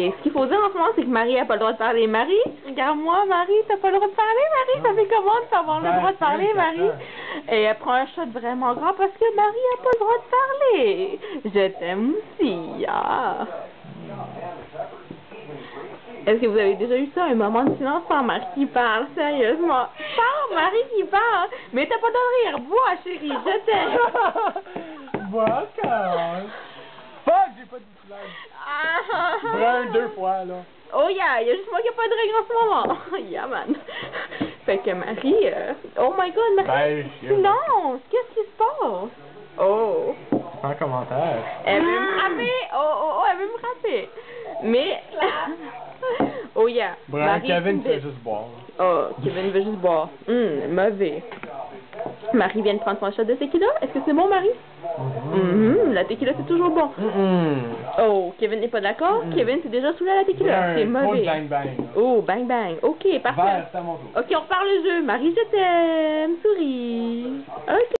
Et ce qu'il faut dire en ce moment, c'est que Marie a pas le droit de parler. Marie, regarde-moi, Marie, t'as pas le droit de parler, Marie? Ça fait comment de pas avoir le droit de parler, Marie? Et elle prend un shot vraiment grand parce que Marie a pas le droit de parler. Je t'aime aussi, ah. Est-ce que vous avez déjà eu ça, un moment de silence sans Marie qui parle, sérieusement? Parle, Marie qui parle! Mais t'as pas de rire, bois, chérie, je t'aime! Bois, Carole! Fuck, j'ai pas de flag! Brun 2 fois, là. Oh yeah, il y a juste moi qui a pas de règles en ce moment. Yeah, man. Fait que Marie, oh my god, Marie. Ben, non, qu'est-ce qui se passe? Oh. En commentaire. Elle veut me frapper. Oh, elle veut me frapper. Mais. Oh yeah. Brun, Marie, Kevin fait juste boire. Oh, Kevin veut juste boire. Mauvais. Marie vient de prendre son shot de tequila. Est-ce que c'est bon, Marie? La tequila, c'est toujours bon. Oh, Kevin n'est pas d'accord? Kevin, c'est déjà sous la tequila. C'est mauvais. Bang bang. Oh, bang bang. Ok, parfait. Vert, c'est à mon tour. Ok, on repart le jeu. Marie, je t'aime. Souris. Ok.